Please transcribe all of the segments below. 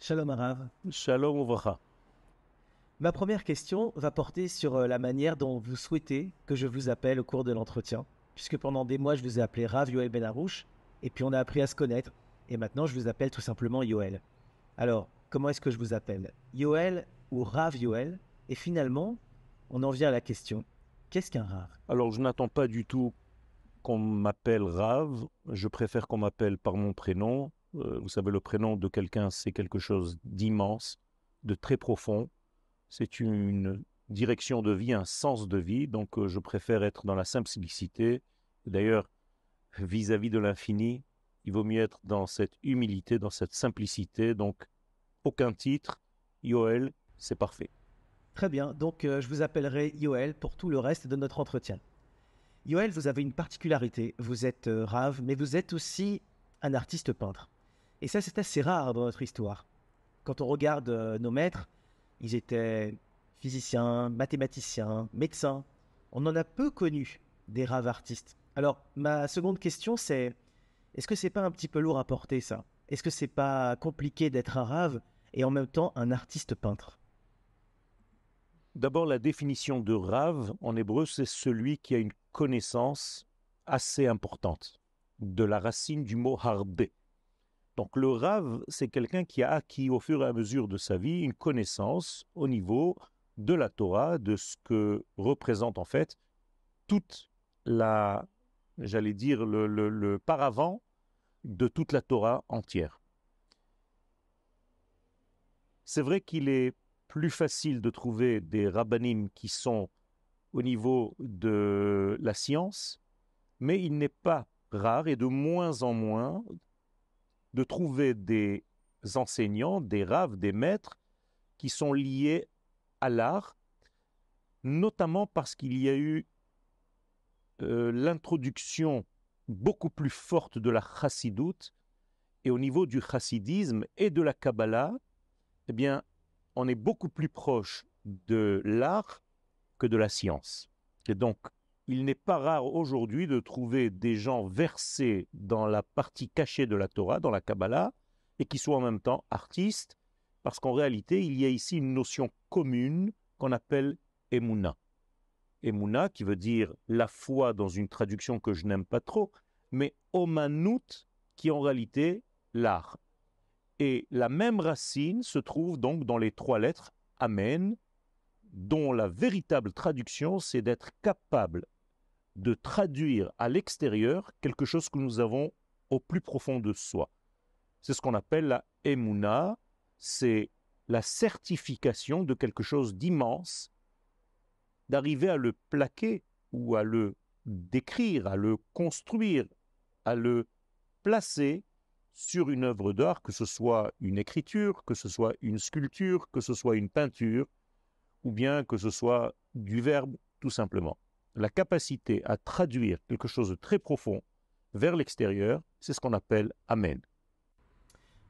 Shalom Arav. Shalom Ouvracha. Ma première question va porter sur la manière dont vous souhaitez que je vous appelle au cours de l'entretien, puisque pendant des mois je vous ai appelé Rav Yoel Ben Harouche, et puis on a appris à se connaître, et maintenant je vous appelle tout simplement Yoel. Alors, comment est-ce que je vous appelle? Yoel ou Rav Yoel? Et finalement, on en vient à la question, qu'est-ce qu'un Rav? Alors, je n'attends pas du tout qu'on m'appelle Rav. Je préfère qu'on m'appelle par mon prénom. Vous savez, le prénom de quelqu'un, c'est quelque chose d'immense, de très profond. C'est une direction de vie, un sens de vie. Donc, je préfère être dans la simplicité. D'ailleurs, vis-à-vis de l'infini, il vaut mieux être dans cette humilité, dans cette simplicité. Donc, aucun titre. Yoel, c'est parfait. Très bien, donc je vous appellerai Yoel pour tout le reste de notre entretien. Yoel, vous avez une particularité, vous êtes Rav, mais vous êtes aussi un artiste peintre. Et ça, c'est assez rare dans notre histoire. Quand on regarde nos maîtres, ils étaient physiciens, mathématiciens, médecins. On en a peu connu des raves artistes. Alors, ma seconde question, c'est est-ce que c'est pas un petit peu lourd à porter ça? Est-ce que c'est pas compliqué d'être un rave et en même temps un artiste peintre? D'abord, la définition de Rav en hébreu, c'est celui qui a une connaissance assez importante de la racine du mot harbe. Donc le Rav, c'est quelqu'un qui a acquis au fur et à mesure de sa vie une connaissance au niveau de la Torah, de ce que représente en fait toute la, j'allais dire, le paravent de toute la Torah entière. C'est vrai qu'il est plus facile de trouver des rabbanim qui sont au niveau de la science, mais il n'est pas rare et de moins en moins de trouver des enseignants, des raves, des maîtres qui sont liés à l'art, notamment parce qu'il y a eu l'introduction beaucoup plus forte de la chassidoute, et au niveau du chassidisme et de la Kabbalah, eh bien, on est beaucoup plus proche de l'art que de la science. Et donc, il n'est pas rare aujourd'hui de trouver des gens versés dans la partie cachée de la Torah, dans la Kabbalah, et qui soient en même temps artistes, parce qu'en réalité, il y a ici une notion commune qu'on appelle Emouna. Emouna, qui veut dire la foi dans une traduction que je n'aime pas trop, mais Omanout, qui est en réalité l'art. Et la même racine se trouve donc dans les trois lettres Amen, dont la véritable traduction, c'est d'être capable de traduire à l'extérieur quelque chose que nous avons au plus profond de soi. C'est ce qu'on appelle la Emouna, c'est la certification de quelque chose d'immense, d'arriver à le plaquer ou à le décrire, à le construire, à le placer sur une œuvre d'art, que ce soit une écriture, que ce soit une sculpture, que ce soit une peinture, ou bien que ce soit du verbe, tout simplement. La capacité à traduire quelque chose de très profond vers l'extérieur, c'est ce qu'on appelle Amen.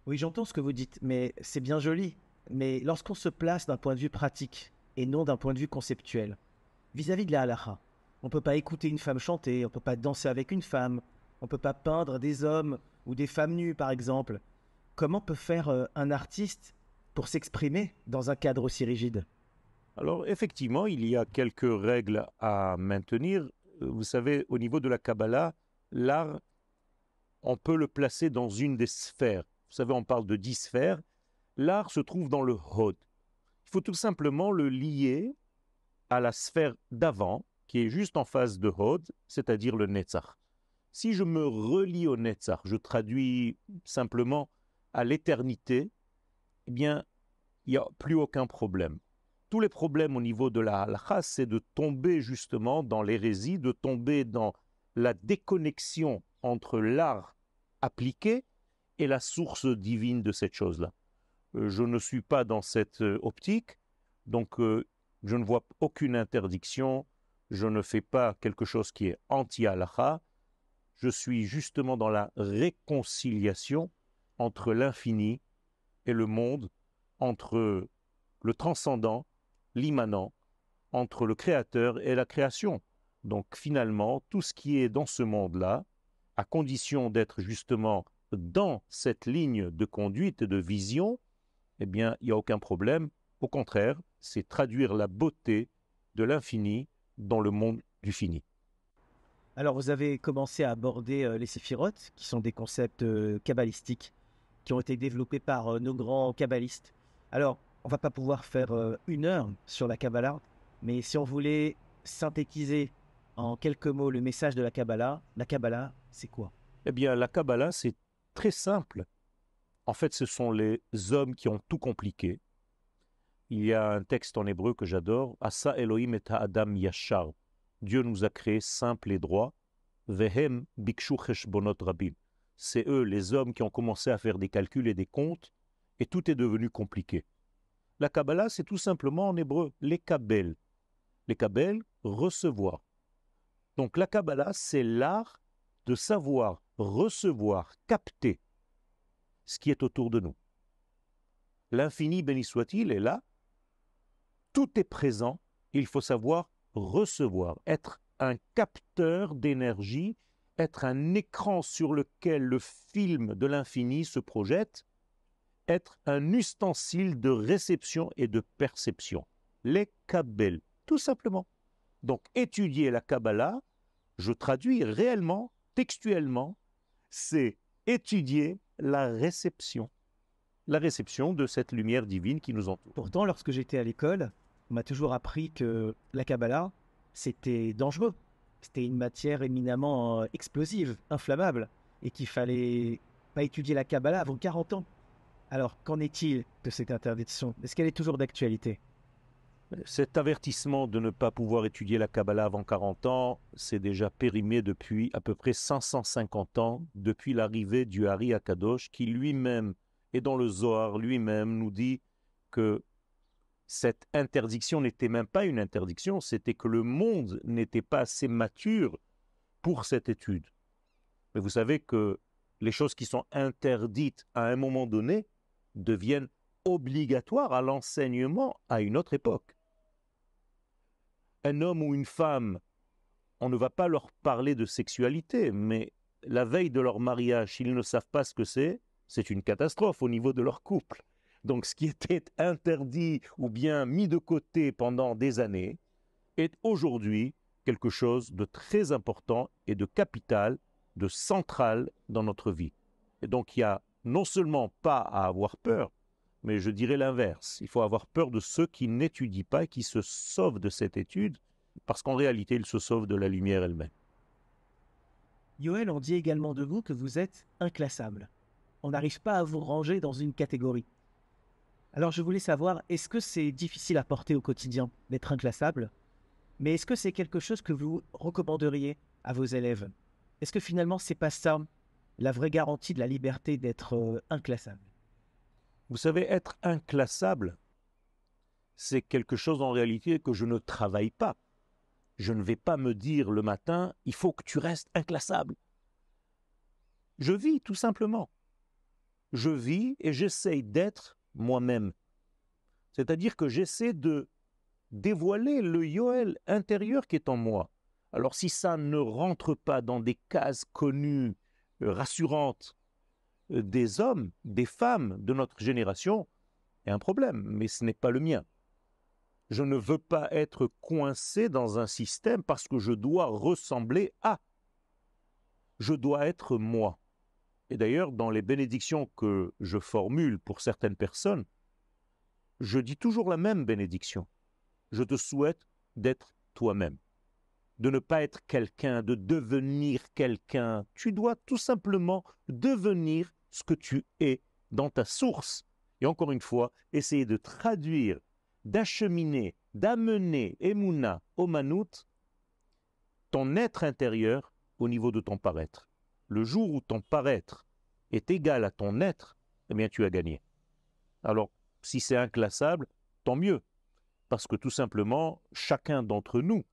Oui, j'entends ce que vous dites, mais c'est bien joli. Mais lorsqu'on se place d'un point de vue pratique et non d'un point de vue conceptuel, vis-à-vis de la halakha, on ne peut pas écouter une femme chanter, on ne peut pas danser avec une femme, on ne peut pas peindre des hommes ou des femmes nues, par exemple. Comment peut faire un artiste pour s'exprimer dans un cadre aussi rigide? Alors, effectivement, il y a quelques règles à maintenir. Vous savez, au niveau de la Kabbalah, l'art, on peut le placer dans une des sphères. Vous savez, on parle de 10 sphères. L'art se trouve dans le Hod. Il faut tout simplement le lier à la sphère d'avant, qui est juste en face de Hod, c'est-à-dire le Netzach. Si je me relie au Netzach, je traduis simplement à l'éternité, eh bien, il n'y a plus aucun problème. Tous les problèmes au niveau de la halakha, c'est de tomber justement dans l'hérésie, de tomber dans la déconnexion entre l'art appliqué et la source divine de cette chose-là. Je ne suis pas dans cette optique, donc je ne vois aucune interdiction, je ne fais pas quelque chose qui est anti-halakha, je suis justement dans la réconciliation entre l'infini et le monde, entre le transcendant, l'immanent, entre le créateur et la création. Donc finalement, tout ce qui est dans ce monde-là, à condition d'être justement dans cette ligne de conduite et de vision, eh bien, il n'y a aucun problème. Au contraire, c'est traduire la beauté de l'infini dans le monde du fini. Alors, vous avez commencé à aborder les séphirotes, qui sont des concepts kabbalistiques, qui ont été développés par nos grands kabbalistes. Alors, on va pas pouvoir faire 1 heure sur la Kabbalah, mais si on voulait synthétiser en quelques mots le message de la Kabbalah, c'est quoi? Eh bien, la Kabbalah, c'est très simple. En fait, ce sont les hommes qui ont tout compliqué. Il y a un texte en hébreu que j'adore, Asa Elohim et Adam Yashar. Dieu nous a créés simples et droits. Vehem bikshu cheshbonot rabim. C'est eux, les hommes, qui ont commencé à faire des calculs et des comptes, et tout est devenu compliqué. La Kabbalah, c'est tout simplement en hébreu, les kabel. Les kabel, recevoir. Donc la Kabbalah, c'est l'art de savoir recevoir, capter ce qui est autour de nous. L'infini, béni soit-il, est là. Tout est présent. Il faut savoir recevoir, être un capteur d'énergie, être un écran sur lequel le film de l'infini se projette, être un ustensile de réception et de perception. Les Kabel, tout simplement. Donc, étudier la Kabbalah, je traduis réellement, textuellement, c'est étudier la réception de cette lumière divine qui nous entoure. Pourtant, lorsque j'étais à l'école, on m'a toujours appris que la Kabbalah, c'était dangereux. C'était une matière éminemment explosive, inflammable, et qu'il fallait pas étudier la Kabbalah avant 40 ans. Alors, qu'en est-il de cette interdiction? Est-ce qu'elle est toujours d'actualité? Cet avertissement de ne pas pouvoir étudier la Kabbalah avant 40 ans, c'est déjà périmé depuis à peu près 550 ans, depuis l'arrivée du Hari Akadosh, qui lui-même, et dans le Zohar lui-même, nous dit que cette interdiction n'était même pas une interdiction, c'était que le monde n'était pas assez mature pour cette étude. Mais vous savez que les choses qui sont interdites à un moment donné deviennent obligatoires à l'enseignement à une autre époque. Un homme ou une femme, on ne va pas leur parler de sexualité, mais la veille de leur mariage, s'ils ne savent pas ce que c'est une catastrophe au niveau de leur couple. Donc ce qui était interdit ou bien mis de côté pendant des années est aujourd'hui quelque chose de très important et de capital, de central dans notre vie. Et donc il n'y a non seulement pas à avoir peur, mais je dirais l'inverse. Il faut avoir peur de ceux qui n'étudient pas et qui se sauvent de cette étude, parce qu'en réalité, ils se sauvent de la lumière elle-même. Yoël, on dit également de vous que vous êtes inclassable. On n'arrive pas à vous ranger dans une catégorie. Alors je voulais savoir, est-ce que c'est difficile à porter au quotidien d'être inclassable? Mais est-ce que c'est quelque chose que vous recommanderiez à vos élèves? Est-ce que finalement c'est pas ça la vraie garantie de la liberté d'être inclassable? Vous savez, être inclassable, c'est quelque chose en réalité que je ne travaille pas. Je ne vais pas me dire le matin, il faut que tu restes inclassable. Je vis tout simplement. Je vis et j'essaye d'être moi-même. C'est-à-dire que j'essaie de dévoiler le Yoël intérieur qui est en moi. Alors si ça ne rentre pas dans des cases connues, rassurantes, des hommes, des femmes de notre génération, il y a un problème, mais ce n'est pas le mien. Je ne veux pas être coincé dans un système parce que je dois ressembler à. Je dois être moi. Et d'ailleurs, dans les bénédictions que je formule pour certaines personnes, je dis toujours la même bénédiction. Je te souhaite d'être toi-même, de ne pas être quelqu'un, de devenir quelqu'un. Tu dois tout simplement devenir ce que tu es dans ta source. Et encore une fois, essayer de traduire, d'acheminer, d'amener Emouna, Omanout, ton être intérieur au niveau de ton paraître. Le jour où ton paraître est égal à ton être, eh bien tu as gagné. Alors, si c'est inclassable, tant mieux, parce que tout simplement, chacun d'entre nous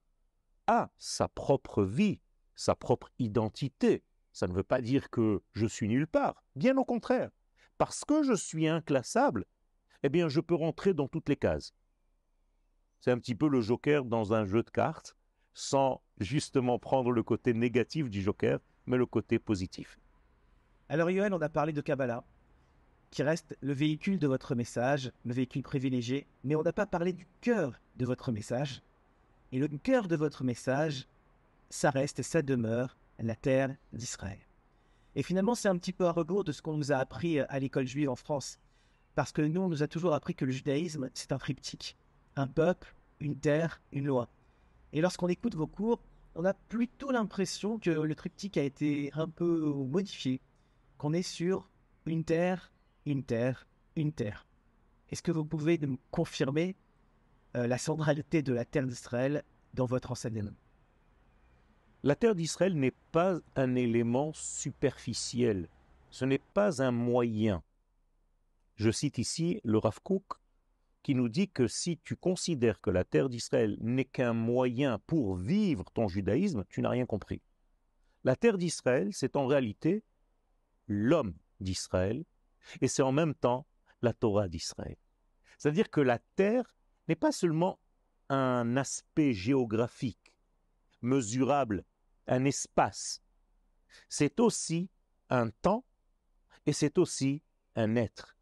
a sa propre vie, sa propre identité. Ça ne veut pas dire que je suis nulle part, bien au contraire. Parce que je suis inclassable, eh bien je peux rentrer dans toutes les cases. C'est un petit peu le joker dans un jeu de cartes, sans justement prendre le côté négatif du joker, mais le côté positif. Alors Yoël, on a parlé de Kabbalah, qui reste le véhicule de votre message, le véhicule privilégié, mais on n'a pas parlé du cœur de votre message. Et le cœur de votre message, ça reste et ça demeure la terre d'Israël. Et finalement, c'est un petit peu à rebours de ce qu'on nous a appris à l'école juive en France. Parce que nous, on nous a toujours appris que le judaïsme, c'est un triptyque. Un peuple, une terre, une loi. Et lorsqu'on écoute vos cours, on a plutôt l'impression que le triptyque a été un peu modifié. Qu'on est sur une terre, une terre, une terre. Est-ce que vous pouvez me confirmer la centralité de la terre d'Israël dans votre enseignement? La terre d'Israël n'est pas un élément superficiel, ce n'est pas un moyen. Je cite ici le Rav Kook qui nous dit que si tu considères que la terre d'Israël n'est qu'un moyen pour vivre ton judaïsme, tu n'as rien compris. La terre d'Israël, c'est en réalité l'homme d'Israël et c'est en même temps la Torah d'Israël. C'est-à-dire que la terre n'est pas seulement un aspect géographique, mesurable, un espace. C'est aussi un temps et c'est aussi un être.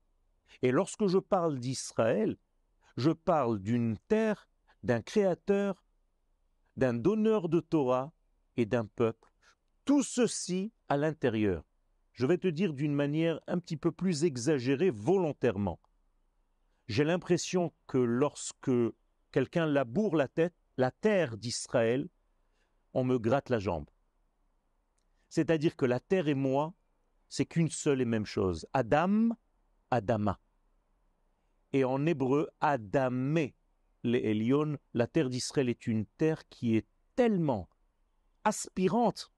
Et lorsque je parle d'Israël, je parle d'une terre, d'un créateur, d'un donneur de Torah et d'un peuple. Tout ceci à l'intérieur. Je vais te dire d'une manière un petit peu plus exagérée volontairement. J'ai l'impression que lorsque quelqu'un laboure la terre d'Israël, on me gratte la jambe. C'est-à-dire que la terre et moi, c'est qu'une seule et même chose. Adam, Adama. Et en hébreu, Adamé, les Elion, la terre d'Israël est une terre qui est tellement aspirante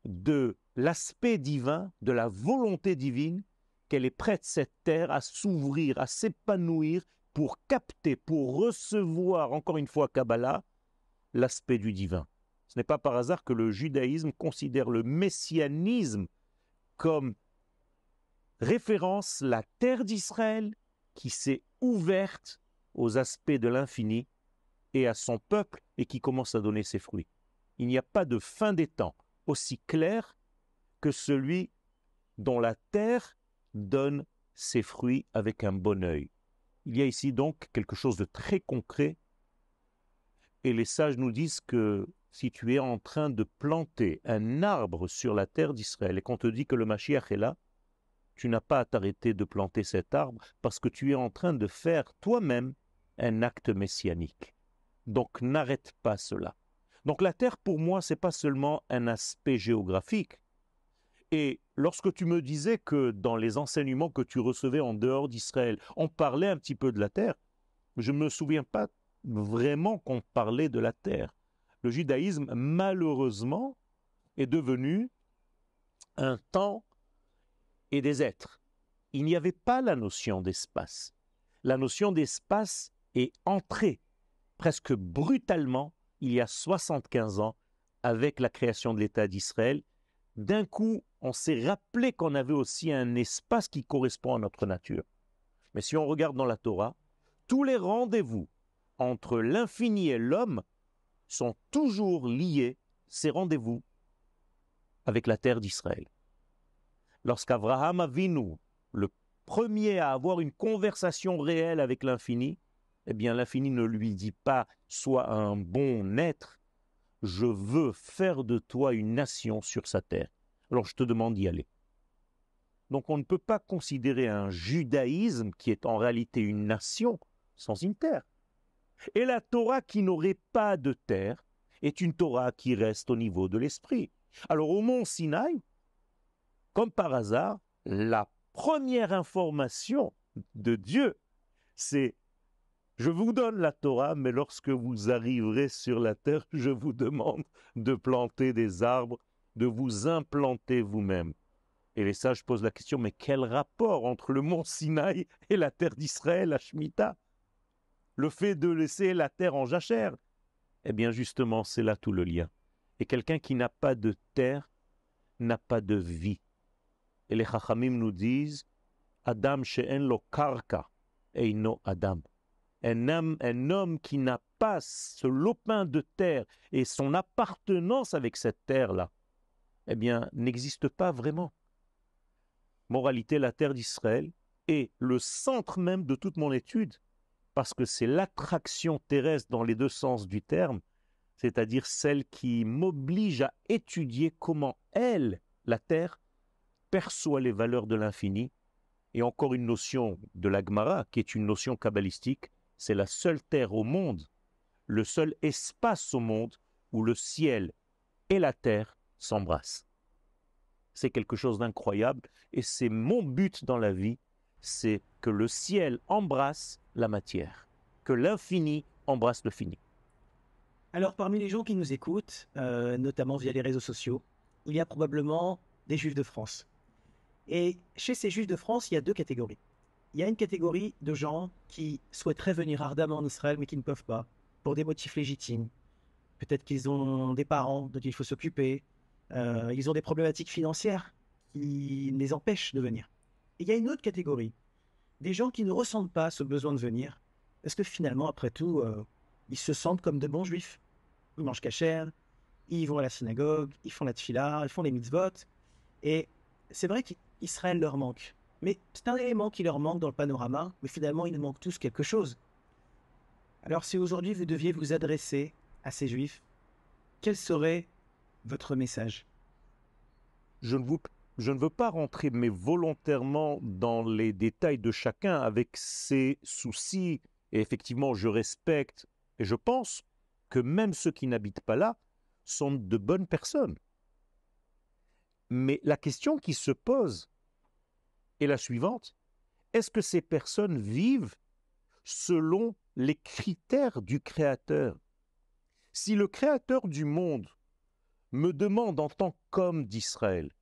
de l'aspect divin, de la volonté divine, qu'elle est prête, cette terre, à s'ouvrir, à s'épanouir pour capter, pour recevoir, encore une fois, Kabbalah, l'aspect du divin. Ce n'est pas par hasard que le judaïsme considère le messianisme comme référence la terre d'Israël qui s'est ouverte aux aspects de l'infini et à son peuple et qui commence à donner ses fruits. Il n'y a pas de fin des temps aussi clair que celui dont la terre donne ses fruits avec un bon œil. Il y a ici donc quelque chose de très concret et les sages nous disent que si tu es en train de planter un arbre sur la terre d'Israël et qu'on te dit que le Mashiach est là, tu n'as pas à t'arrêter de planter cet arbre parce que tu es en train de faire toi-même un acte messianique. Donc n'arrête pas cela. Donc la terre pour moi, ce n'est pas seulement un aspect géographique. Et lorsque tu me disais que dans les enseignements que tu recevais en dehors d'Israël, on parlait un petit peu de la terre, je ne me souviens pas vraiment qu'on parlait de la terre. Le judaïsme, malheureusement, est devenu un temps et des êtres. Il n'y avait pas la notion d'espace. La notion d'espace est entrée presque brutalement il y a 75 ans avec la création de l'État d'Israël. D'un coup, on s'est rappelé qu'on avait aussi un espace qui correspond à notre nature. Mais si on regarde dans la Torah, tous les rendez-vous entre l'infini et l'homme sont toujours liés, ces rendez-vous, avec la terre d'Israël. Lorsqu'Avraham Avinu, le premier à avoir une conversation réelle avec l'infini, eh bien l'infini ne lui dit pas « sois un bon être, je veux faire de toi une nation sur sa terre. Alors je te demande d'y aller. » Donc on ne peut pas considérer un judaïsme qui est en réalité une nation sans une terre. Et la Torah qui n'aurait pas de terre est une Torah qui reste au niveau de l'esprit. Alors au mont Sinaï, comme par hasard, la première information de Dieu, c'est « Je vous donne la Torah, mais lorsque vous arriverez sur la terre, je vous demande de planter des arbres, de vous implanter vous-même. » Et les sages posent la question « Mais quel rapport entre le mont Sinaï et la terre d'Israël, la Shemitah ? Le fait de laisser la terre en jachère ?» Eh bien justement, c'est là tout le lien. Et quelqu'un qui n'a pas de terre n'a pas de vie. Et les Chachamim nous disent Adam she'en lo karka eino Adam. Un homme qui n'a pas ce lopin de terre et son appartenance avec cette terre-là, eh bien, n'existe pas vraiment. Moralité, la terre d'Israël est le centre même de toute mon étude, parce que c'est l'attraction terrestre dans les deux sens du terme, c'est-à-dire celle qui m'oblige à étudier comment elle, la Terre, perçoit les valeurs de l'infini. Et encore une notion de la Gemara, qui est une notion kabbalistique, c'est la seule terre au monde, le seul espace au monde où le ciel et la terre s'embrassent. C'est quelque chose d'incroyable et c'est mon but dans la vie, c'est que le ciel embrasse la matière, que l'infini embrasse le fini. Alors, parmi les gens qui nous écoutent, notamment via les réseaux sociaux, il y a probablement des Juifs de France. Et chez ces Juifs de France, il y a deux catégories. Il y a une catégorie de gens qui souhaiteraient venir ardemment en Israël, mais qui ne peuvent pas, pour des motifs légitimes. Peut-être qu'ils ont des parents dont il faut s'occuper, ils ont des problématiques financières qui les empêchent de venir. Et il y a une autre catégorie, des gens qui ne ressentent pas ce besoin de venir, parce que finalement, après tout, ils se sentent comme de bons Juifs. Ils mangent kasher, ils vont à la synagogue, ils font la tfila, ils font les mitzvot, et c'est vrai qu'Israël leur manque. Mais c'est un élément qui leur manque dans le panorama, mais finalement, ils nous manquent tous quelque chose. Alors, si aujourd'hui vous deviez vous adresser à ces Juifs, quel serait votre message? Je ne veux pas rentrer, mais volontairement, dans les détails de chacun avec ses soucis. Et effectivement, je respecte et je pense que même ceux qui n'habitent pas là sont de bonnes personnes. Mais la question qui se pose est la suivante. Est-ce que ces personnes vivent selon les critères du Créateur? Si le Créateur du monde me demande en tant qu'homme d'Israël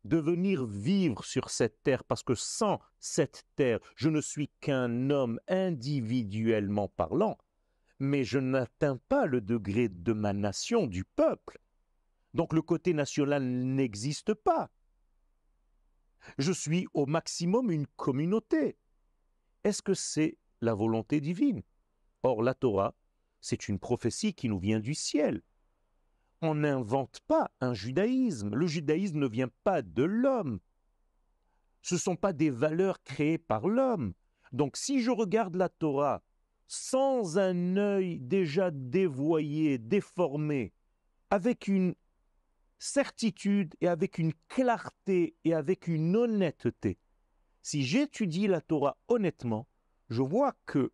de venir vivre sur cette terre, parce que sans cette terre, je ne suis qu'un homme individuellement parlant, mais je n'atteins pas le degré de ma nation, du peuple. Donc le côté national n'existe pas. Je suis au maximum une communauté. Est-ce que c'est la volonté divine? Or, la Torah, c'est une prophétie qui nous vient du ciel. On n'invente pas un judaïsme. Le judaïsme ne vient pas de l'homme. Ce ne sont pas des valeurs créées par l'homme. Donc si je regarde la Torah sans un œil déjà dévoyé, déformé, avec une certitude et avec une clarté et avec une honnêteté, si j'étudie la Torah honnêtement, je vois que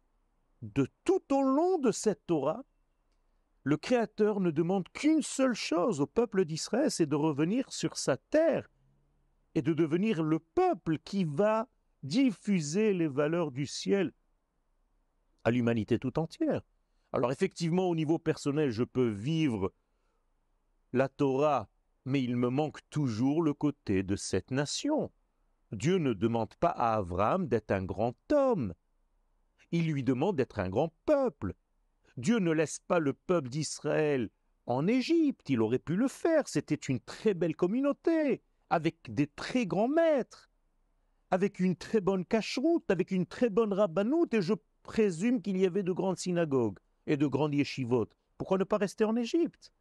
de tout au long de cette Torah, le Créateur ne demande qu'une seule chose au peuple d'Israël, c'est de revenir sur sa terre et de devenir le peuple qui va diffuser les valeurs du ciel à l'humanité tout entière. Alors effectivement, au niveau personnel, je peux vivre la Torah, mais il me manque toujours le côté de cette nation. Dieu ne demande pas à Abraham d'être un grand homme. Il lui demande d'être un grand peuple. Dieu ne laisse pas le peuple d'Israël en Égypte. Il aurait pu le faire. C'était une très belle communauté, avec des très grands maîtres, avec une très bonne cacheroute, avec une très bonne rabbanoute, et je présume qu'il y avait de grandes synagogues et de grandes yeshivot. Pourquoi ne pas rester en Égypte?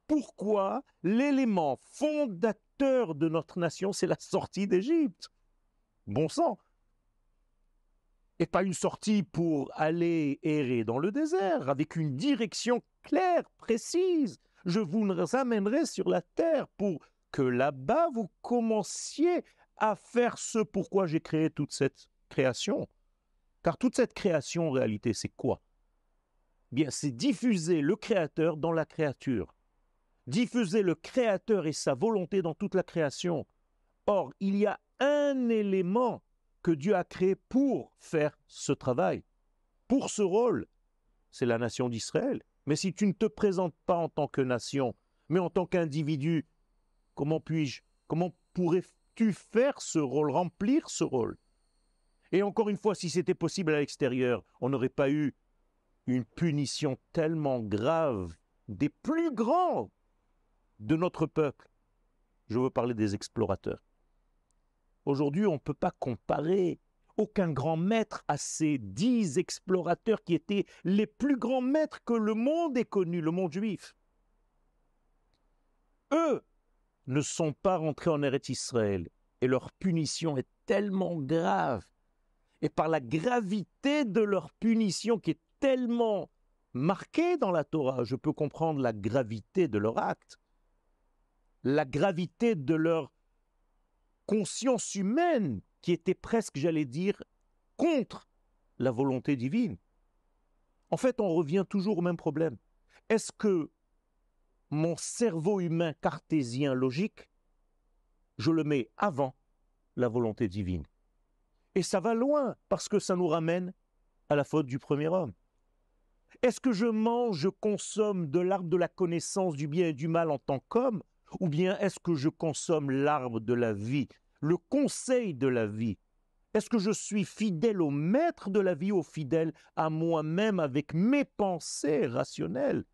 Pourquoi l'élément fondateur de notre nation, c'est la sortie d'Égypte? Bon sang! Et pas une sortie pour aller errer dans le désert, avec une direction claire, précise. Je vous amènerai sur la terre pour que là-bas vous commenciez à faire ce pourquoi j'ai créé toute cette création. Car toute cette création, en réalité, c'est quoi? Bien, c'est diffuser le Créateur dans la créature. Diffuser le Créateur et sa volonté dans toute la création. Or, il y a un élément que Dieu a créé pour faire ce travail, pour ce rôle, c'est la nation d'Israël. Mais si tu ne te présentes pas en tant que nation, mais en tant qu'individu, comment pourrais-tu faire ce rôle, remplir ce rôle? Et encore une fois, si c'était possible à l'extérieur, on n'aurait pas eu une punition tellement grave des plus grands de notre peuple. Je veux parler des explorateurs. Aujourd'hui, on ne peut pas comparer aucun grand maître à ces 10 explorateurs qui étaient les plus grands maîtres que le monde ait connus, le monde juif. Eux ne sont pas rentrés en Eretz Israël et leur punition est tellement grave et par la gravité de leur punition qui est tellement marquée dans la Torah, je peux comprendre la gravité de leur acte, la gravité de leur conscience humaine qui était presque, j'allais dire, contre la volonté divine. En fait, on revient toujours au même problème. Est-ce que mon cerveau humain cartésien logique, je le mets avant la volonté divine? Et ça va loin, parce que ça nous ramène à la faute du premier homme. Est-ce que je mange, je consomme de l'arbre de la connaissance du bien et du mal en tant qu'homme, ou bien est-ce que je consomme l'arbre de la vie, le conseil de la vie? Est-ce que je suis fidèle au maître de la vie ou fidèle à moi-même avec mes pensées rationnelles?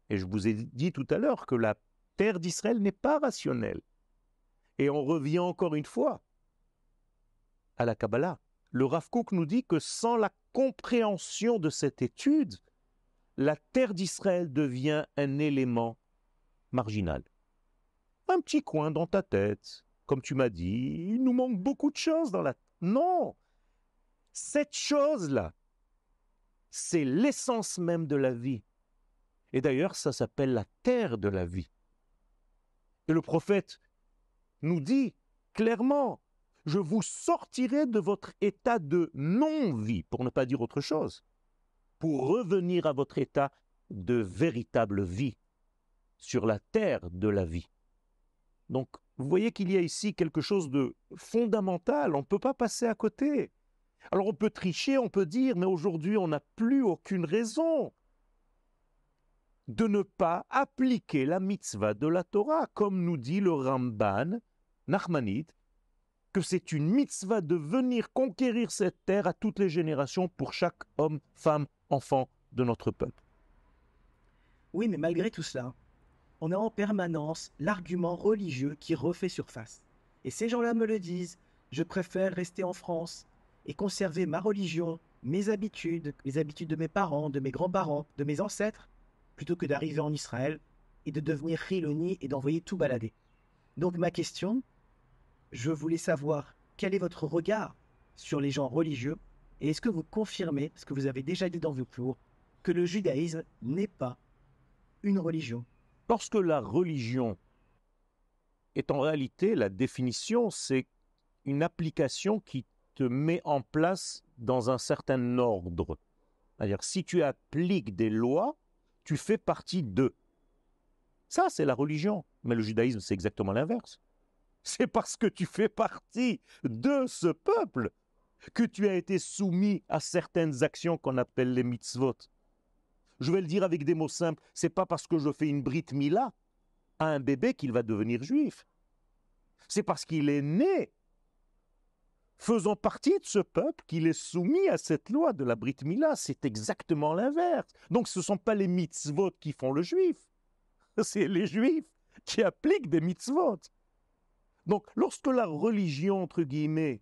Et je vous ai dit tout à l'heure que la terre d'Israël n'est pas rationnelle. Et on revient encore une fois à la Kabbalah. Le Rav Kook nous dit que sans la compréhension de cette étude, la terre d'Israël devient un élément marginal. Un petit coin dans ta tête. Comme tu m'as dit, il nous manque beaucoup de choses dans la... Non! Cette chose-là, c'est l'essence même de la vie. Et d'ailleurs, ça s'appelle la terre de la vie. Et le prophète nous dit clairement, je vous sortirai de votre état de non-vie, pour ne pas dire autre chose, pour revenir à votre état de véritable vie, sur la terre de la vie. Donc, vous voyez qu'il y a ici quelque chose de fondamental, on ne peut pas passer à côté. Alors on peut tricher, on peut dire, mais aujourd'hui on n'a plus aucune raison de ne pas appliquer la mitzvah de la Torah, comme nous dit le Ramban Nachmanide, que c'est une mitzvah de venir conquérir cette terre à toutes les générations pour chaque homme, femme, enfant de notre peuple. Oui, mais malgré tout cela, on a en permanence l'argument religieux qui refait surface. Et ces gens-là me le disent, je préfère rester en France et conserver ma religion, mes habitudes de mes parents, de mes grands-parents, de mes ancêtres, plutôt que d'arriver en Israël et de devenir Chiloni et d'envoyer tout balader. Donc ma question, je voulais savoir quel est votre regard sur les gens religieux et est-ce que vous confirmez, ce que vous avez déjà dit dans vos cours, que le judaïsme n'est pas une religion? Lorsque la religion est en réalité, la définition, c'est une application qui te met en place dans un certain ordre. C'est-à-dire, si tu appliques des lois, tu fais partie d'eux. Ça, c'est la religion. Mais le judaïsme, c'est exactement l'inverse. C'est parce que tu fais partie de ce peuple que tu as été soumis à certaines actions qu'on appelle les mitzvot. Je vais le dire avec des mots simples, c'est pas parce que je fais une brit mila à un bébé qu'il va devenir juif. C'est parce qu'il est né faisant partie de ce peuple qu'il est soumis à cette loi de la brit mila. C'est exactement l'inverse. Donc ce ne sont pas les mitzvot qui font le juif, c'est les juifs qui appliquent des mitzvot. Donc lorsque la religion, entre guillemets,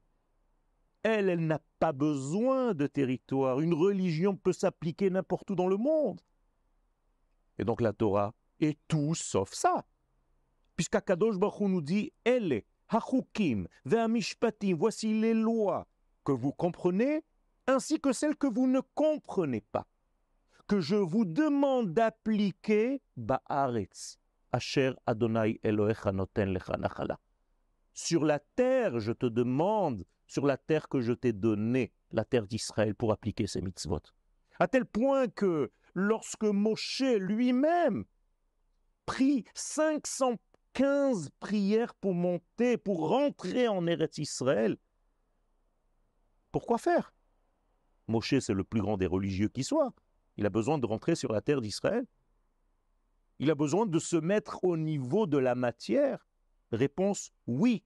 elle n'a pas besoin de territoire. Une religion peut s'appliquer n'importe où dans le monde. Et donc la Torah est tout sauf ça. Puisqu'Akadosh Baruch Hu nous dit « Elle, hachukim, ve'amishpatim » voici les lois que vous comprenez, ainsi que celles que vous ne comprenez pas, que je vous demande d'appliquer ba'aretz, asher Adonai Elohecha noten lecha nachala. Sur la terre, je te demande, sur la terre que je t'ai donnée, la terre d'Israël, pour appliquer ces mitzvot. À tel point que lorsque Moshe lui-même prit 515 prières pour monter, pour rentrer en Eretz Israël, pourquoi faire? Moshe, c'est le plus grand des religieux qui soit. Il a besoin de rentrer sur la terre d'Israël. Il a besoin de se mettre au niveau de la matière. Réponse, oui.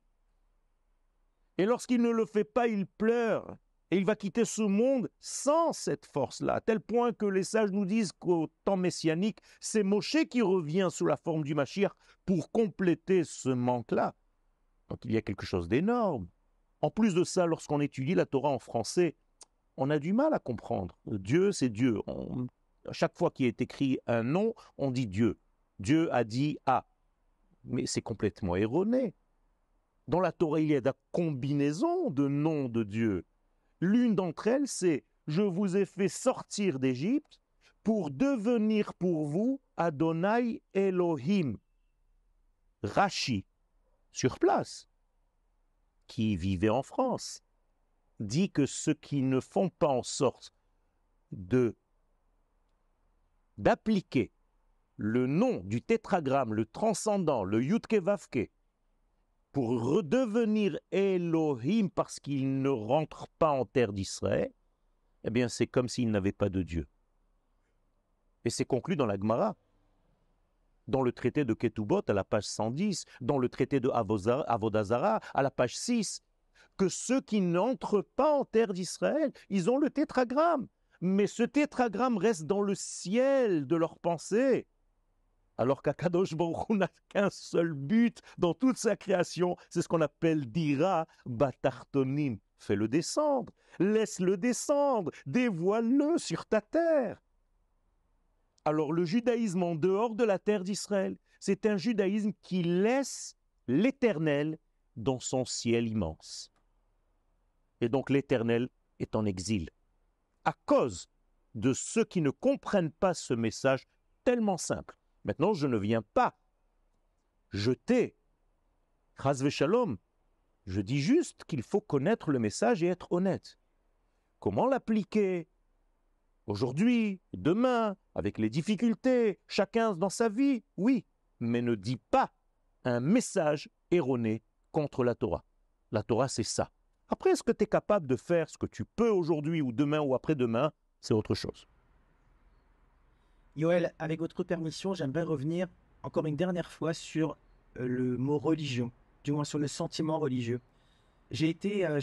Et lorsqu'il ne le fait pas, il pleure. Et il va quitter ce monde sans cette force-là, à tel point que les sages nous disent qu'au temps messianique, c'est Moshe qui revient sous la forme du Mashiach pour compléter ce manque-là. Donc il y a quelque chose d'énorme. En plus de ça, lorsqu'on étudie la Torah en français, on a du mal à comprendre. Dieu, c'est Dieu. À chaque fois qu'il est écrit un nom, on dit Dieu. Dieu a dit A. Mais c'est complètement erroné. Dans la Torah, il y a des combinaisons de noms de Dieu. L'une d'entre elles, c'est « Je vous ai fait sortir d'Égypte pour devenir pour vous Adonai Elohim ». Rashi, sur place, qui vivait en France, dit que ceux qui ne font pas en sorte d'appliquer le nom du tétragramme, le transcendant, le Yudke Vavke, pour redevenir Elohim parce qu'ils ne rentrent pas en terre d'Israël, eh bien c'est comme s'ils n'avaient pas de Dieu. Et c'est conclu dans la Gemara, dans le traité de Ketubot à la page 110, dans le traité de Avodazara à la page 6, que ceux qui n'entrent pas en terre d'Israël, ils ont le tétragramme. Mais ce tétragramme reste dans le ciel de leur pensée. Alors qu'Akadosh Baruch Hu n'a qu'un seul but dans toute sa création, c'est ce qu'on appelle Dira Batartonim. Fais-le descendre, laisse-le descendre, dévoile-le sur ta terre. Alors le judaïsme en dehors de la terre d'Israël, c'est un judaïsme qui laisse l'Éternel dans son ciel immense. Et donc l'Éternel est en exil, à cause de ceux qui ne comprennent pas ce message tellement simple. Maintenant, je ne viens pas jeter Chas v'Shalom. Je dis juste qu'il faut connaître le message et être honnête. Comment l'appliquer aujourd'hui, demain, avec les difficultés, chacun dans sa vie? Oui, mais ne dis pas un message erroné contre la Torah. La Torah, c'est ça. Après, est-ce que tu es capable de faire ce que tu peux aujourd'hui ou demain ou après-demain? C'est autre chose. Yoël, avec votre permission, j'aimerais revenir encore une dernière fois sur le mot religion, du moins sur le sentiment religieux. J'ai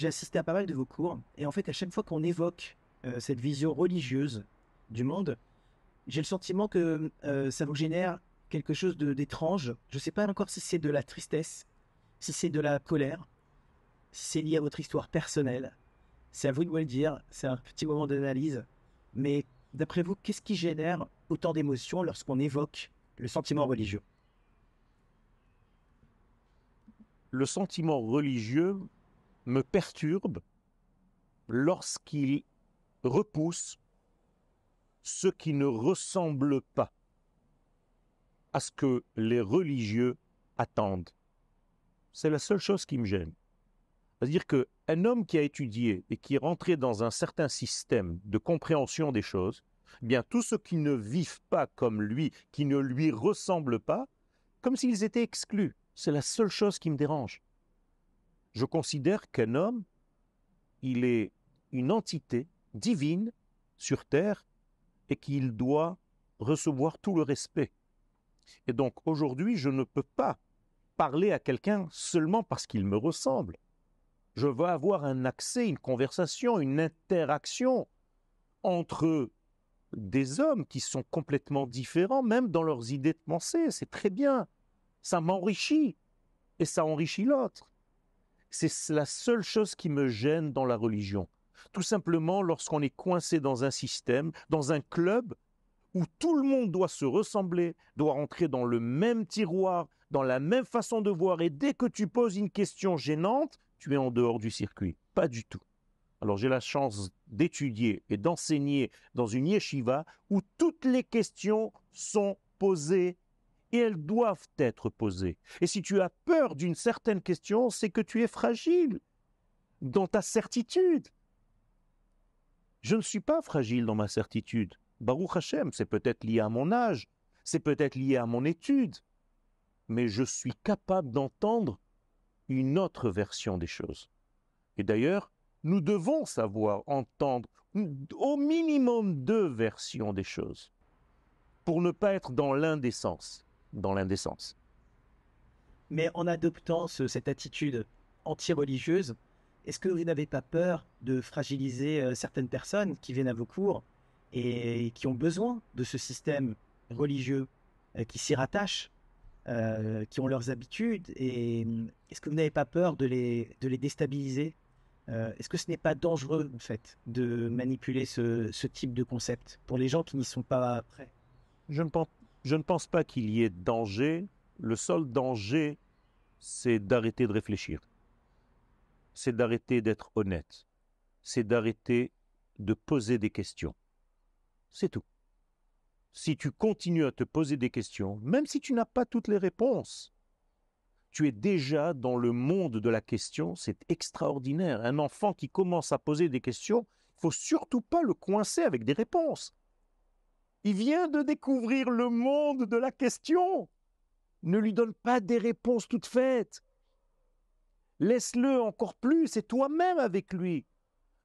assisté à pas mal de vos cours, et en fait, à chaque fois qu'on évoque cette vision religieuse du monde, j'ai le sentiment que ça vous génère quelque chose d'étrange. Je ne sais pas encore si c'est de la tristesse, si c'est de la colère, si c'est lié à votre histoire personnelle. C'est à vous de me le dire, c'est un petit moment d'analyse. Mais d'après vous, qu'est-ce qui génère autant d'émotions lorsqu'on évoque le sentiment religieux? Le sentiment religieux me perturbe lorsqu'il repousse ceux qui ne ressemblent pas à ce que les religieux attendent. C'est la seule chose qui me gêne. C'est-à-dire qu'un homme qui a étudié et qui est rentré dans un certain système de compréhension des choses, eh bien tous ceux qui ne vivent pas comme lui, qui ne lui ressemblent pas, comme s'ils étaient exclus. C'est la seule chose qui me dérange. Je considère qu'un homme, il est une entité divine sur terre et qu'il doit recevoir tout le respect. Et donc aujourd'hui, je ne peux pas parler à quelqu'un seulement parce qu'il me ressemble. Je veux avoir un accès, une conversation, une interaction entre des hommes qui sont complètement différents, même dans leurs idées de pensée. C'est très bien. Ça m'enrichit et ça enrichit l'autre. C'est la seule chose qui me gêne dans la religion. Tout simplement lorsqu'on est coincé dans un système, dans un club, où tout le monde doit se ressembler, doit rentrer dans le même tiroir, dans la même façon de voir, et dès que tu poses une question gênante, tu es en dehors du circuit. Pas du tout. Alors j'ai la chance d'étudier et d'enseigner dans une yeshiva où toutes les questions sont posées et elles doivent être posées. Et si tu as peur d'une certaine question, c'est que tu es fragile dans ta certitude. Je ne suis pas fragile dans ma certitude. Baruch Hashem, c'est peut-être lié à mon âge, c'est peut-être lié à mon étude, mais je suis capable d'entendre une autre version des choses. Et d'ailleurs, nous devons savoir entendre au minimum 2 versions des choses pour ne pas être dans l'indécence. Mais en adoptant cette attitude anti-religieuse, est-ce que vous n'avez pas peur de fragiliser certaines personnes qui viennent à vos cours et qui ont besoin de ce système religieux qui s'y rattachent, qui ont leurs habitudes? Et est-ce que vous n'avez pas peur de les déstabiliser? Est-ce que ce n'est pas dangereux, en fait, de manipuler ce type de concept pour les gens qui n'y sont pas prêts? Je ne pense pas qu'il y ait danger. Le seul danger, c'est d'arrêter de réfléchir. C'est d'arrêter d'être honnête. c'est d'arrêter de poser des questions. C'est tout. Si tu continues à te poser des questions, même si tu n'as pas toutes les réponses, tu es déjà dans le monde de la question, c'est extraordinaire. Un enfant qui commence à poser des questions, il ne faut surtout pas le coincer avec des réponses. Il vient de découvrir le monde de la question. Ne lui donne pas des réponses toutes faites. Laisse-le encore plus, c'est toi-même avec lui.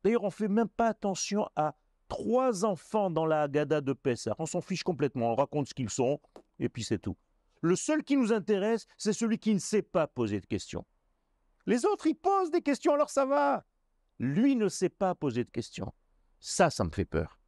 D'ailleurs, on ne fait même pas attention à 3 enfants dans la Haggadah de Pessah. On s'en fiche complètement, on raconte ce qu'ils sont, et puis c'est tout. Le seul qui nous intéresse, c'est celui qui ne sait pas poser de questions. Les autres, ils posent des questions, alors ça va. Lui ne sait pas poser de questions. Ça me fait peur.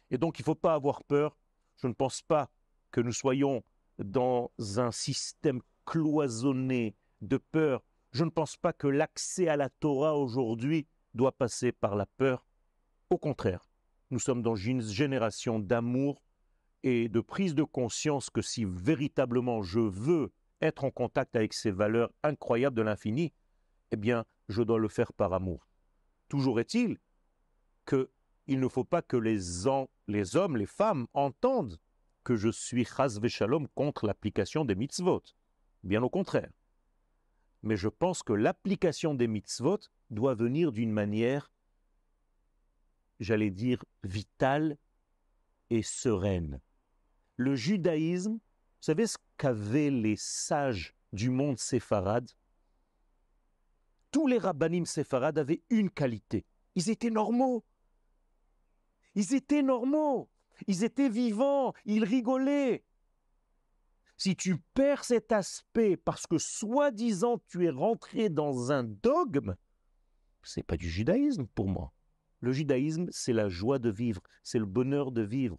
Et donc, il ne faut pas avoir peur. Je ne pense pas que nous soyons dans un système cloisonné de peur. Je ne pense pas que l'accès à la Torah aujourd'hui doit passer par la peur. Au contraire, nous sommes dans une génération d'amour et de prise de conscience que si véritablement je veux être en contact avec ces valeurs incroyables de l'infini, eh bien, je dois le faire par amour. Toujours est-il qu'il ne faut pas que les hommes, les femmes entendent que je suis chas v'shalom contre l'application des mitzvot. Bien au contraire. Mais je pense que l'application des mitzvot doit venir d'une manière, j'allais dire, vitale et sereine. Le judaïsme, vous savez ce qu'avaient les sages du monde séfarade? Tous les rabbanim séfarades avaient une qualité. Ils étaient normaux. Ils étaient normaux. Ils étaient vivants. Ils rigolaient. Si tu perds cet aspect parce que soi-disant tu es rentré dans un dogme, c'est pas du judaïsme pour moi. Le judaïsme, c'est la joie de vivre, c'est le bonheur de vivre.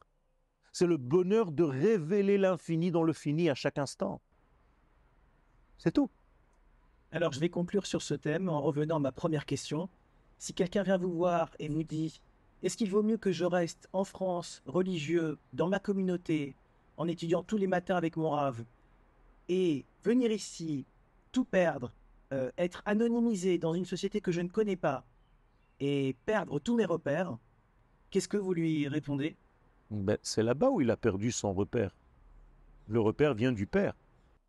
C'est le bonheur de révéler l'infini dans le fini à chaque instant. C'est tout. Alors, je vais conclure sur ce thème en revenant à ma première question. Si quelqu'un vient vous voir et vous dit « Est-ce qu'il vaut mieux que je reste en France, religieux, dans ma communauté, en étudiant tous les matins avec mon rave, et venir ici, tout perdre, être anonymisé dans une société que je ne connais pas, et perdre tous mes repères », qu'est-ce que vous lui répondez? C'est là-bas où il a perdu son repère. Le repère vient du père.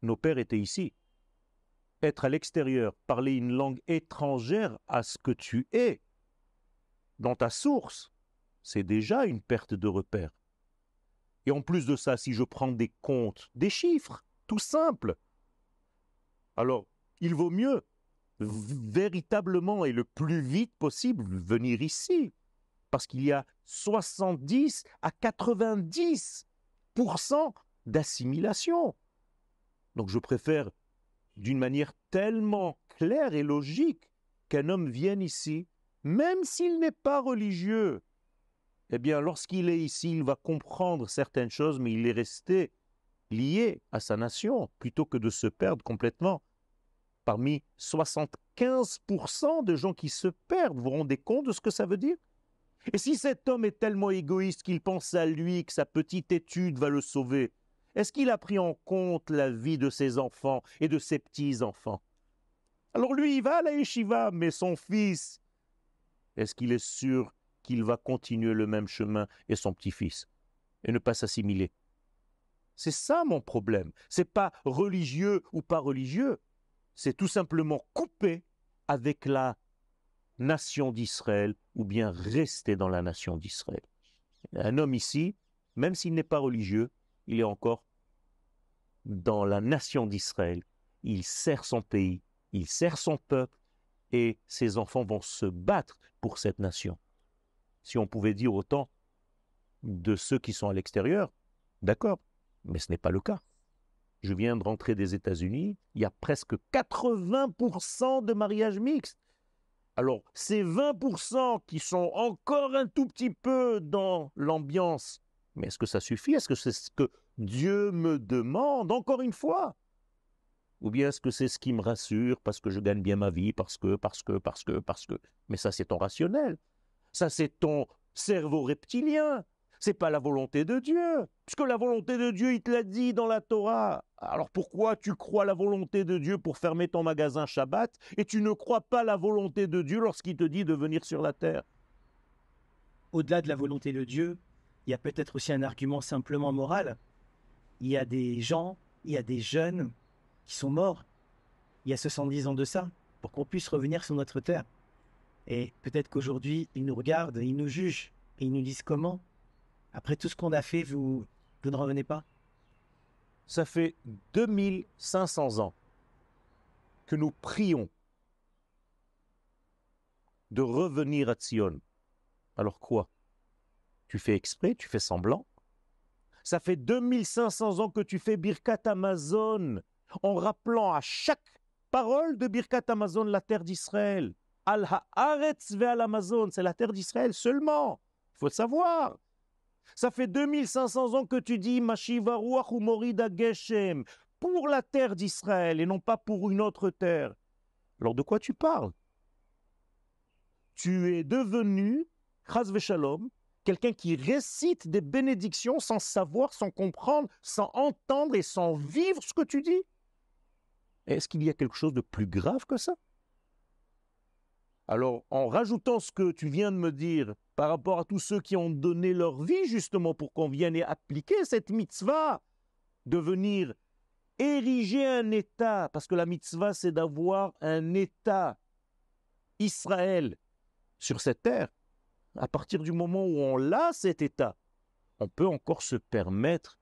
Nos pères étaient ici. Être à l'extérieur, parler une langue étrangère à ce que tu es, dans ta source, c'est déjà une perte de repère. Et en plus de ça, si je prends des comptes, des chiffres, tout simples, alors il vaut mieux véritablement et le plus vite possible venir ici. Parce qu'il y a 70 à 90% d'assimilation. Donc je préfère, d'une manière tellement claire et logique, qu'un homme vienne ici, même s'il n'est pas religieux. Eh bien, lorsqu'il est ici, il va comprendre certaines choses, mais il est resté lié à sa nation, plutôt que de se perdre complètement. Parmi 75% de gens qui se perdent, vous vous rendez compte de ce que ça veut dire? Et si cet homme est tellement égoïste qu'il pense à lui, que sa petite étude va le sauver, est-ce qu'il a pris en compte la vie de ses enfants et de ses petits-enfants? Alors lui, il va à la yeshiva, mais son fils, est-ce qu'il est sûr qu'il va continuer le même chemin et son petit-fils et ne pas s'assimiler? C'est ça mon problème. C'est pas religieux ou pas religieux. C'est tout simplement couper avec la nation d'Israël ou bien rester dans la nation d'Israël. Un homme ici, même s'il n'est pas religieux, il est encore dans la nation d'Israël. Il sert son pays, il sert son peuple et ses enfants vont se battre pour cette nation. Si on pouvait dire autant de ceux qui sont à l'extérieur, d'accord, mais ce n'est pas le cas. Je viens de rentrer des États-Unis, il y a presque 80% de mariages mixtes. Alors, ces 20% qui sont encore un tout petit peu dans l'ambiance, mais est-ce que ça suffit? Est-ce que c'est ce que Dieu me demande, encore une fois? Ou bien est-ce que c'est ce qui me rassure parce que je gagne bien ma vie, parce que... Mais ça, c'est ton rationnel. Ça, c'est ton cerveau reptilien. C'est pas la volonté de Dieu. Puisque la volonté de Dieu, il te l'a dit dans la Torah. Alors pourquoi tu crois la volonté de Dieu pour fermer ton magasin Shabbat et tu ne crois pas la volonté de Dieu lorsqu'il te dit de venir sur la terre? Au-delà de la volonté de Dieu, il y a peut-être aussi un argument simplement moral. Il y a des gens, il y a des jeunes qui sont morts il y a 70 ans de ça, pour qu'on puisse revenir sur notre terre. Et peut-être qu'aujourd'hui, ils nous regardent, ils nous jugent, et ils nous disent comment, après tout ce qu'on a fait, vous ne revenez pas? Ça fait 2500 ans que nous prions de revenir à Tzion. Alors quoi? Tu fais exprès, tu fais semblant? Ça fait 2500 ans que tu fais Birkat Amazon en rappelant à chaque parole de Birkat Amazon la terre d'Israël. Al haaretz ve'al Amazon, c'est la terre d'Israël seulement. Il faut le savoir. Ça fait 2500 ans que tu dis Mashiva Ruach Umorida Geshem pour la terre d'Israël et non pas pour une autre terre. Alors de quoi tu parles? Tu es devenu, Chas v'Shalom, quelqu'un qui récite des bénédictions sans savoir, sans comprendre, sans entendre et sans vivre ce que tu dis. Est-ce qu'il y a quelque chose de plus grave que ça? Alors, en rajoutant ce que tu viens de me dire par rapport à tous ceux qui ont donné leur vie justement pour qu'on vienne et appliquer cette mitzvah, de venir ériger un État, parce que la mitzvah c'est d'avoir un État, Israël, sur cette terre. À partir du moment où on a cet État, on peut encore se permettre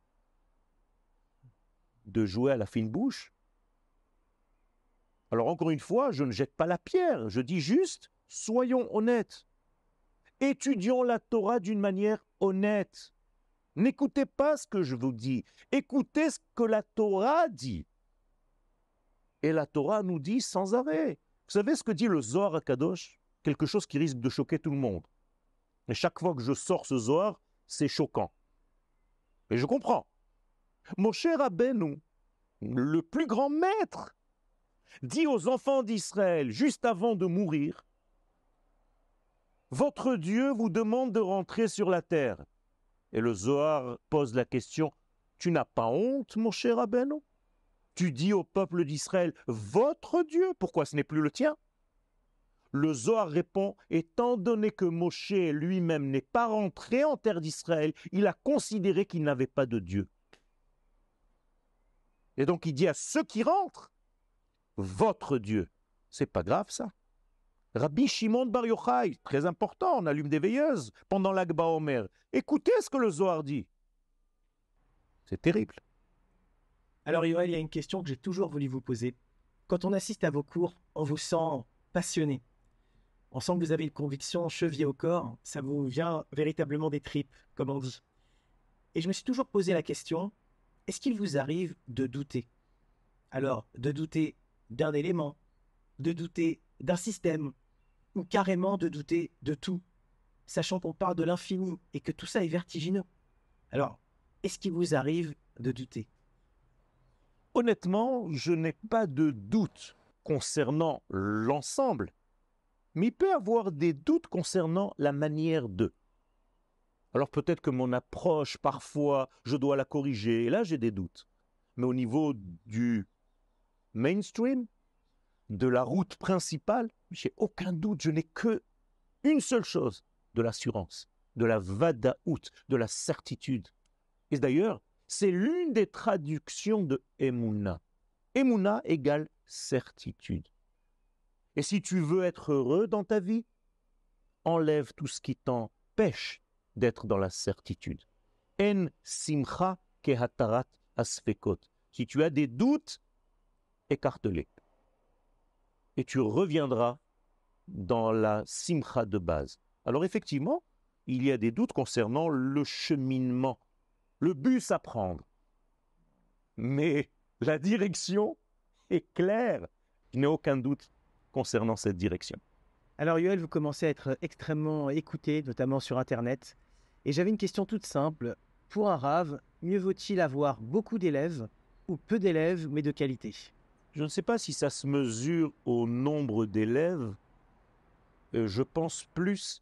de jouer à la fine bouche. Alors encore une fois, je ne jette pas la pierre, je dis juste, soyons honnêtes. Étudions la Torah d'une manière honnête. N'écoutez pas ce que je vous dis, écoutez ce que la Torah dit. Et la Torah nous dit sans arrêt. Vous savez ce que dit le Zohar HaKadosh? Quelque chose qui risque de choquer tout le monde. Et chaque fois que je sors ce Zohar, c'est choquant. Et je comprends. Moshe Rabbeinu, le plus grand maître, dit aux enfants d'Israël, juste avant de mourir, « Votre Dieu vous demande de rentrer sur la terre. » Et le Zohar pose la question, « Tu n'as pas honte, mon cher Rabbeinu? Tu dis au peuple d'Israël, « Votre Dieu, pourquoi ce n'est plus le tien ?» Le Zohar répond, « Étant donné que Moshe lui-même n'est pas rentré en terre d'Israël, il a considéré qu'il n'avait pas de Dieu. » Et donc il dit à ceux qui rentrent, votre Dieu. C'est pas grave ça. Rabbi Shimon Bar Yochai, très important, on allume des veilleuses pendant l'Agba Omer. Écoutez ce que le Zohar dit. C'est terrible. Alors Yoël, il y a une question que j'ai toujours voulu vous poser. Quand on assiste à vos cours, on vous sent passionné. On sent que vous avez une conviction chevillée au corps, ça vous vient véritablement des tripes, comme on dit. Et je me suis toujours posé la question, est-ce qu'il vous arrive de douter? Alors, de douter d'un élément, de douter d'un système, ou carrément de douter de tout, sachant qu'on parle de l'infini et que tout ça est vertigineux. Alors, est-ce qu'il vous arrive de douter? Honnêtement, je n'ai pas de doute concernant l'ensemble, mais il peut y avoir des doutes concernant la manière de. Alors peut-être que mon approche, parfois, je dois la corriger, et là j'ai des doutes. Mais au niveau du mainstream, de la route principale, j'ai aucun doute, je n'ai que une seule chose, de l'assurance, de la vadaout, de la certitude. Et d'ailleurs, c'est l'une des traductions de Emouna. Emouna égale certitude. Et si tu veux être heureux dans ta vie, enlève tout ce qui t'empêche d'être dans la certitude. En simcha kehatarat asfekot. Si tu as des doutes, écarte-les. Et tu reviendras dans la simcha de base. Alors effectivement, il y a des doutes concernant le cheminement, le bus à prendre. Mais la direction est claire. Je n'ai aucun doute concernant cette direction. Alors Yoël, vous commencez à être extrêmement écouté, notamment sur Internet. Et j'avais une question toute simple. Pour un rave, mieux vaut-il avoir beaucoup d'élèves ou peu d'élèves, mais de qualité? Je ne sais pas si ça se mesure au nombre d'élèves. Je pense plus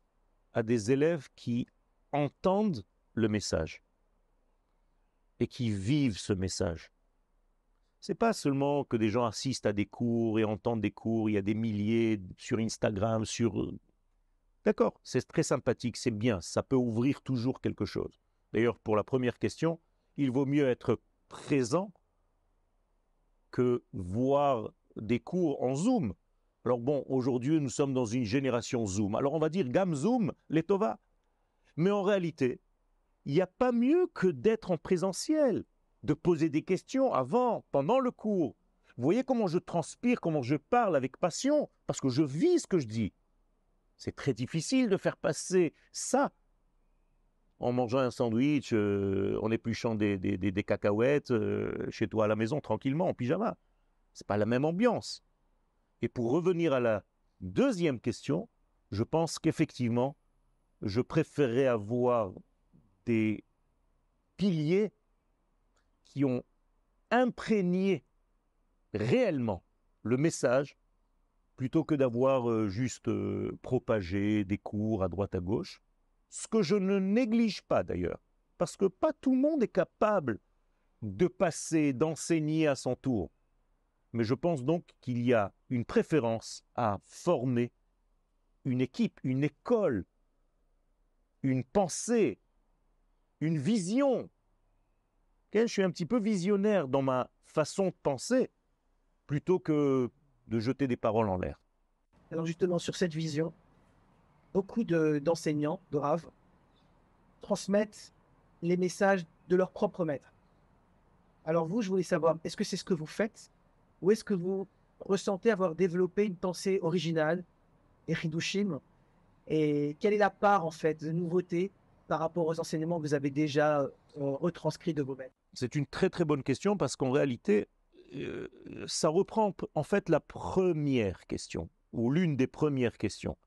à des élèves qui entendent le message et qui vivent ce message. C'est pas seulement que des gens assistent à des cours et entendent des cours, il y a des milliers sur Instagram, sur... D'accord, c'est très sympathique, c'est bien, ça peut ouvrir toujours quelque chose. D'ailleurs, pour la première question, il vaut mieux être présent que voir des cours en Zoom. Alors bon, aujourd'hui, nous sommes dans une génération Zoom. Alors on va dire Gam Zoom, les Tova. Mais en réalité, il n'y a pas mieux que d'être en présentiel, de poser des questions avant, pendant le cours. Vous voyez comment je transpire, comment je parle avec passion, parce que je vis ce que je dis. C'est très difficile de faire passer ça en mangeant un sandwich, en épluchant des cacahuètes chez toi à la maison, tranquillement, en pyjama. Ce n'est pas la même ambiance. Et pour revenir à la deuxième question, je pense qu'effectivement, je préférerais avoir des piliers qui ont imprégné réellement le message plutôt que d'avoir juste propagé des cours à droite à gauche, ce que je ne néglige pas d'ailleurs, parce que pas tout le monde est capable de passer, d'enseigner à son tour. Mais je pense donc qu'il y a une préférence à former une équipe, une école, une pensée, une vision. Je suis un petit peu visionnaire dans ma façon de penser, plutôt que de jeter des paroles en l'air. Alors justement, sur cette vision, beaucoup d'enseignants, de Rav, transmettent les messages de leur propre maître. Alors vous, je voulais savoir, est-ce que c'est ce que vous faites ou est-ce que vous ressentez avoir développé une pensée originale, et Hidushim, et quelle est la part en fait de nouveauté par rapport aux enseignements que vous avez déjà retranscrits de vos maîtres? C'est une très très bonne question parce qu'en réalité, ça reprend en fait la première question, ou l'une des premières questions.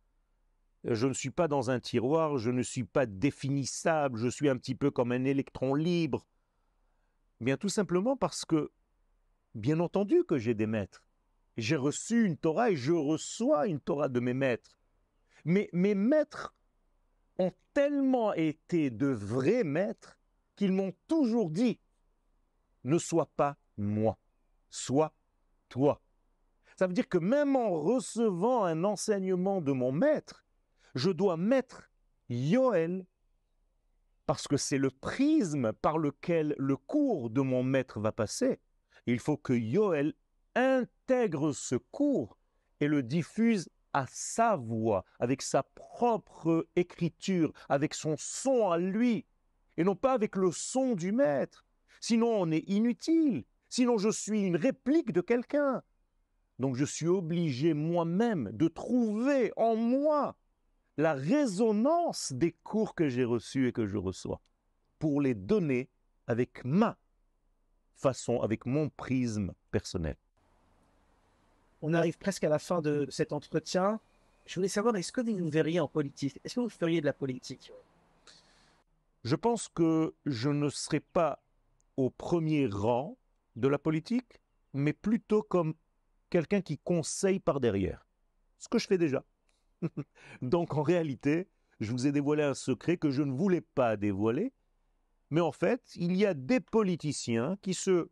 Je ne suis pas dans un tiroir, je ne suis pas définissable, je suis un petit peu comme un électron libre. Bien tout simplement parce que, bien entendu que j'ai des maîtres. J'ai reçu une Torah et je reçois une Torah de mes maîtres. Mais mes maîtres ont tellement été de vrais maîtres qu'ils m'ont toujours dit « Ne sois pas moi, sois toi ». Ça veut dire que même en recevant un enseignement de mon maître, je dois mettre Yoel parce que c'est le prisme par lequel le cours de mon maître va passer. Il faut que Yoel intègre ce cours et le diffuse à sa voix, avec sa propre écriture, avec son son à lui, et non pas avec le son du maître. Sinon, on est inutile. Sinon, je suis une réplique de quelqu'un. Donc, je suis obligé moi-même de trouver en moi la résonance des cours que j'ai reçus et que je reçois pour les donner avec ma façon, avec mon prisme personnel. On arrive presque à la fin de cet entretien. Je voulais savoir, est-ce que vous vous verriez en politique? Est-ce que vous feriez de la politique? Je pense que je ne serai pas au premier rang de la politique, mais plutôt comme quelqu'un qui conseille par derrière. Ce que je fais déjà. Donc en réalité, je vous ai dévoilé un secret que je ne voulais pas dévoiler, mais en fait, il y a des politiciens qui se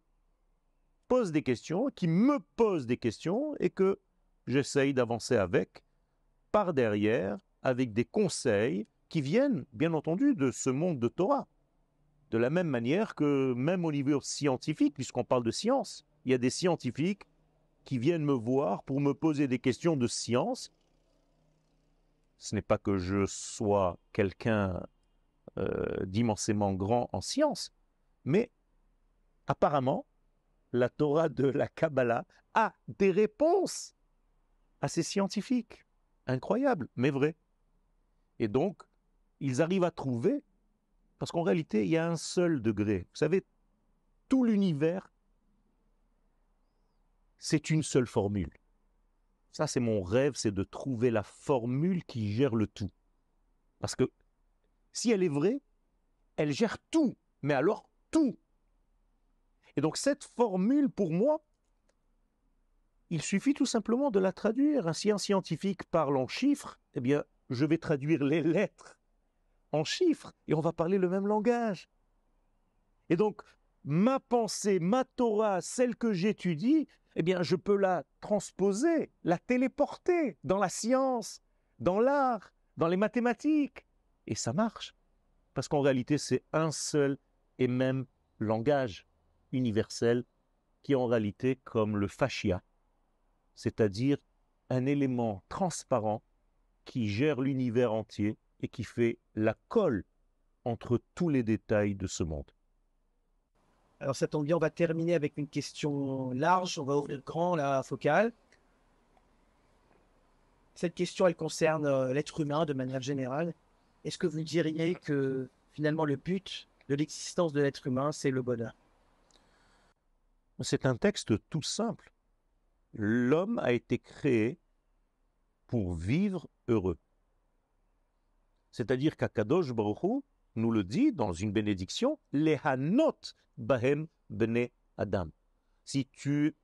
posent des questions, qui me posent des questions et que j'essaye d'avancer avec, par derrière, avec des conseils qui viennent, bien entendu, de ce monde de Torah. De la même manière que même au niveau scientifique, puisqu'on parle de science, il y a des scientifiques qui viennent me voir pour me poser des questions de science. Ce n'est pas que je sois quelqu'un d'immensément grand en science, mais apparemment, la Torah de la Kabbalah a des réponses à ces scientifiques. Incroyable, mais vrai. Et donc, ils arrivent à trouver, parce qu'en réalité, il y a un seul degré. Vous savez, tout l'univers, c'est une seule formule. Ça, c'est mon rêve, c'est de trouver la formule qui gère le tout. Parce que si elle est vraie, elle gère tout, mais alors tout. Et donc cette formule, pour moi, il suffit tout simplement de la traduire. Si un scientifique parle en chiffres, eh bien, je vais traduire les lettres en chiffres et on va parler le même langage. Et donc, ma pensée, ma Torah, celle que j'étudie, eh bien, je peux la transposer, la téléporter dans la science, dans l'art, dans les mathématiques. Et ça marche. Parce qu'en réalité, c'est un seul et même langage universel qui est en réalité comme le fascia, c'est-à-dire un élément transparent qui gère l'univers entier et qui fait la colle entre tous les détails de ce monde. Alors ça tombe bien, on va terminer avec une question large, on va ouvrir grand la focale. Cette question, elle concerne l'être humain de manière générale. Est-ce que vous diriez que finalement le but de l'existence de l'être humain, c'est le bonheur? C'est un texte tout simple. L'homme a été créé pour vivre heureux. C'est-à-dire qu'Akadosh Baruch Hu nous le dit dans une bénédiction, Lehanot bahem bene Adam. Si tu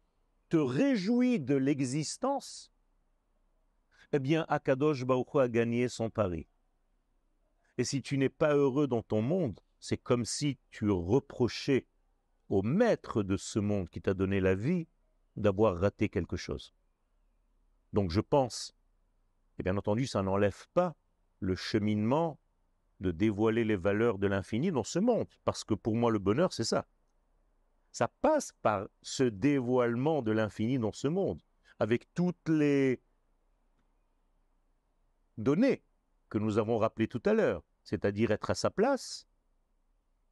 te réjouis de l'existence, eh bien Akadosh Baruch Hu a gagné son pari. Et si tu n'es pas heureux dans ton monde, c'est comme si tu reprochais au maître de ce monde qui t'a donné la vie d'avoir raté quelque chose. Donc je pense, et bien entendu ça n'enlève pas le cheminement de dévoiler les valeurs de l'infini dans ce monde, parce que pour moi le bonheur c'est ça. Ça passe par ce dévoilement de l'infini dans ce monde, avec toutes les données que nous avons rappelées tout à l'heure, c'est-à-dire être à sa place,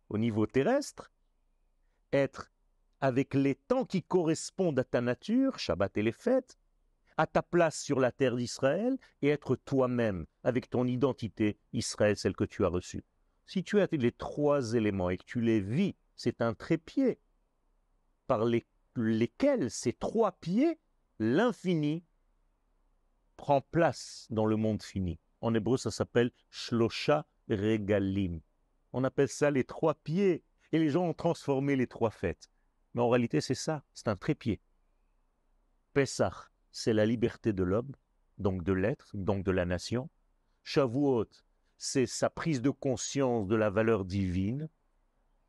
au niveau terrestre, être avec les temps qui correspondent à ta nature, Shabbat et les fêtes, à ta place sur la terre d'Israël et être toi-même avec ton identité Israël, celle que tu as reçue. Si tu as les trois éléments et que tu les vis, c'est un trépied par lesquels ces trois pieds, l'infini prend place dans le monde fini. En hébreu, ça s'appelle Shlosha Regalim. On appelle ça les trois pieds et les gens ont transformé les trois fêtes. Mais en réalité, c'est ça, c'est un trépied. Pessah, c'est la liberté de l'homme, donc de l'être, donc de la nation. Shavuot, c'est sa prise de conscience de la valeur divine.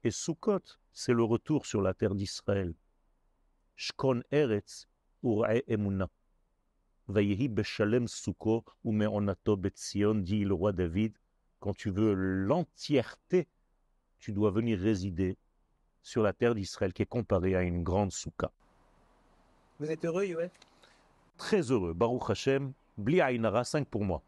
Et Sukkot, c'est le retour sur la terre d'Israël. Shkon Eretz Ur'e Emunah. Vayehi Beshalem Sukkot Umeonato Betzion, dit le roi David. Quand tu veux l'entièreté, tu dois venir résider sur la terre d'Israël qui est comparée à une grande soukha. Vous êtes heureux, Yoël? Très heureux. Baruch Hashem, Bli Aïnara, 5 pour moi.